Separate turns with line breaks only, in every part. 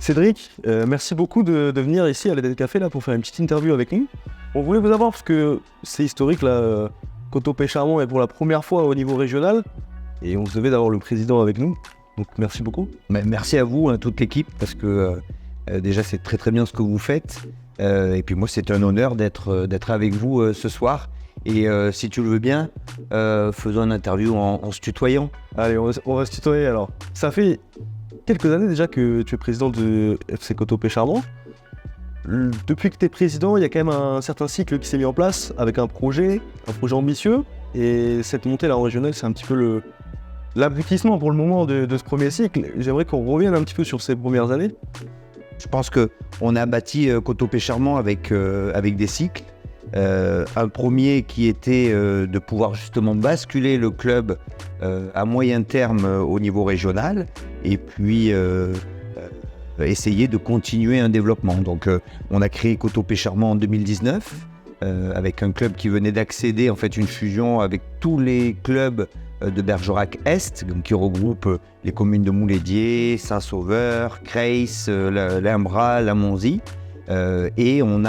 Cédric, merci beaucoup de venir ici à l'Eden Café là, pour faire une petite interview avec nous. On voulait vous avoir parce que c'est historique là, Coteau-Pey-Charmont est pour la première fois au niveau régional et on se devait d'avoir le président avec nous. Donc merci beaucoup.
Merci à vous, toute l'équipe, parce que déjà c'est très très bien ce que vous faites. Et puis moi c'est un honneur d'être avec vous ce soir. Et si tu le veux bien, faisons une interview en se tutoyant.
Allez, on va se tutoyer alors. Ça fait quelques années déjà que tu es président de FC Coteau-Pey-Charmont. Depuis que tu es président, il y a quand même un certain cycle qui s'est mis en place avec un projet ambitieux. Et cette montée là en régional, c'est un petit peu l'aboutissement pour le moment de ce premier cycle. J'aimerais qu'on revienne un petit peu sur ces premières années.
Je pense qu'on a bâti Coteau-Pey-Charmont avec des cycles. Un premier qui était de pouvoir justement basculer le club à moyen terme au niveau régional et puis essayer de continuer un développement. Donc on a créé Coteau-Pey-Charmont en 2019 avec un club qui venait d'accéder, en fait une fusion avec tous les clubs de Bergerac-Est, donc qui regroupe les communes de Mouledier, Saint-Sauveur, Creys, Limbras, Lamonzie. Et on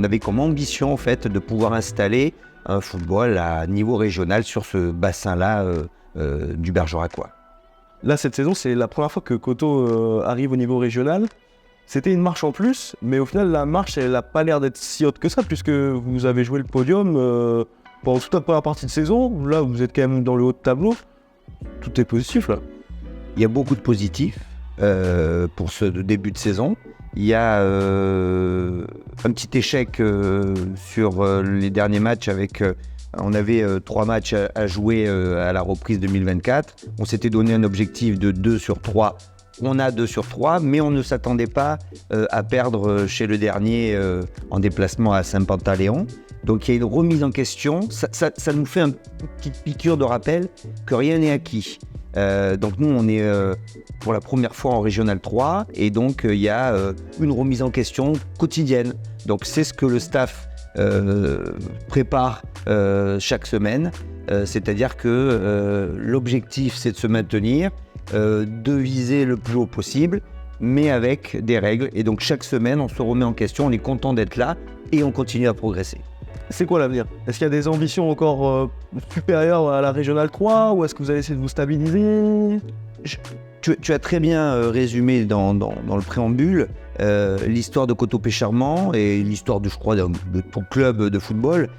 avait comme ambition en fait de pouvoir installer un football à niveau régional sur ce bassin-là du Bergeracois.
Là, cette saison, c'est la première fois que Coteau arrive au niveau régional. C'était une marche en plus, mais au final, la marche, elle n'a pas l'air d'être si haute que ça, puisque vous avez joué le podium pendant toute la première partie de saison. Là, vous êtes quand même dans le haut de tableau. Tout est positif, là.
Il y a beaucoup de positifs pour ce début de saison. Il y a un petit échec sur les derniers matchs avec... on avait 3 matchs à jouer à la reprise 2024. On s'était donné un objectif de 2 sur 3. On a 2 sur 3, mais on ne s'attendait pas à perdre chez le dernier en déplacement à Saint-Pantaléon. Donc il y a une remise en question. Ça nous fait une petite piqûre de rappel que rien n'est acquis. Donc nous on est pour la première fois en Régional 3 et donc il y a une remise en question quotidienne. Donc c'est ce que le staff prépare chaque semaine, c'est-à-dire que l'objectif c'est de se maintenir, de viser le plus haut possible, mais avec des règles. Et donc chaque semaine on se remet en question, on est content d'être là et on continue à progresser.
C'est quoi l'avenir? Est-ce qu'il y a des ambitions encore supérieures à la Régionale 3 ou est-ce que vous allez essayer de vous stabiliser?
Tu as très bien résumé dans le préambule l'histoire de Coteau-Pey-Charmont et l'histoire de tout club de football.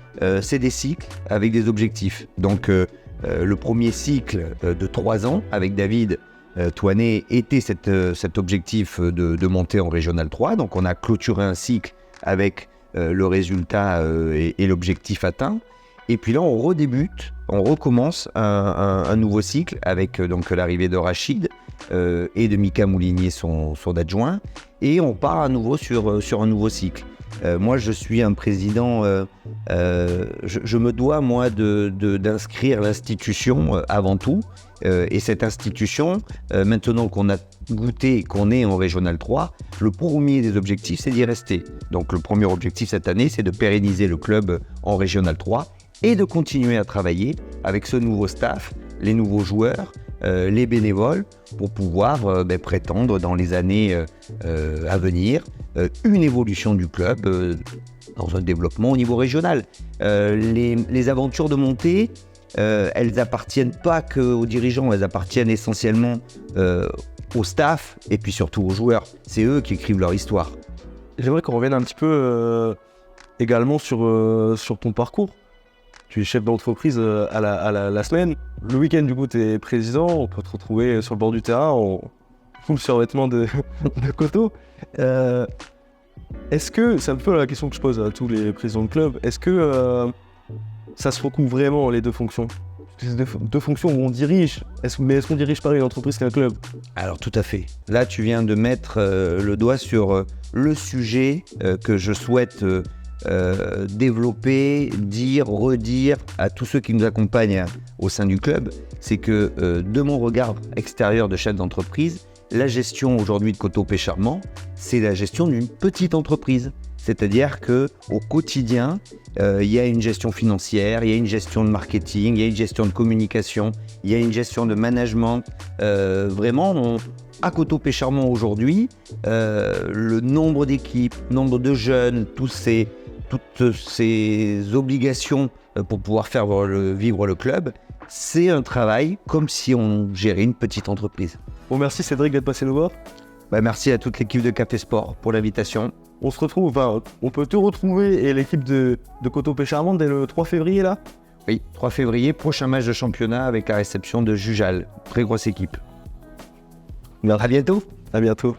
C'est des cycles avec des objectifs. Donc le premier cycle de 3 ans avec David Toinet était cet objectif de monter en Régional 3. Donc on a clôturé un cycle avec le résultat et l'objectif atteint. Et puis là, on redébute, on recommence un nouveau cycle avec donc l'arrivée de Rachid et de Mika Moulinier, son adjoint. Et on part à nouveau sur un nouveau cycle. Moi, je suis un président, je me dois, moi, d'inscrire l'institution avant tout. Et cette institution, maintenant qu'on a goûté et qu'on est en Régional 3, le premier des objectifs, c'est d'y rester. Donc le premier objectif cette année, c'est de pérenniser le club en Régional 3 et de continuer à travailler avec ce nouveau staff, les nouveaux joueurs, les bénévoles, pour pouvoir prétendre dans les années à venir une évolution du club dans un développement au niveau régional. Les aventures de montée, elles appartiennent pas qu'aux dirigeants, elles appartiennent essentiellement au staff et puis surtout aux joueurs. C'est eux qui écrivent leur histoire.
J'aimerais qu'on revienne un petit peu également sur ton parcours. Tu es chef d'entreprise à la semaine. Le week-end, du coup, tu es président. On peut te retrouver sur le bord du terrain en full survêtement de Coteau. Est-ce que, c'est un peu la question que je pose à tous les présidents de club, est-ce que ça se recouvre vraiment les deux fonctions? C'est deux fonctions où on dirige, mais est-ce qu'on dirige pareil une entreprise qu'un club?
Alors tout à fait. Là, tu viens de mettre le doigt sur le sujet que je souhaite développer, redire à tous ceux qui nous accompagnent au sein du club. C'est que de mon regard extérieur de chef d'entreprise, la gestion aujourd'hui de Coteau-Pey-Charmont, c'est la gestion d'une petite entreprise. C'est-à-dire qu'au quotidien, il y a une gestion financière, il y a une gestion de marketing, il y a une gestion de communication, il y a une gestion de management. Vraiment, à Coteau-Pécharmont aujourd'hui, le nombre d'équipes, nombre de jeunes, toutes ces obligations pour pouvoir faire vivre le club, c'est un travail comme si on gérait une petite entreprise.
Bon, merci Cédric d'être passé nous voir.
Merci à toute l'équipe de Café Sport pour l'invitation.
On se retrouve, on peut te retrouver et l'équipe de Coteau-Pécharmont dès le 3 février là.
Oui, 3 février, prochain match de championnat avec la réception de Jujal. Très grosse équipe.
Merci.
À bientôt.
À bientôt.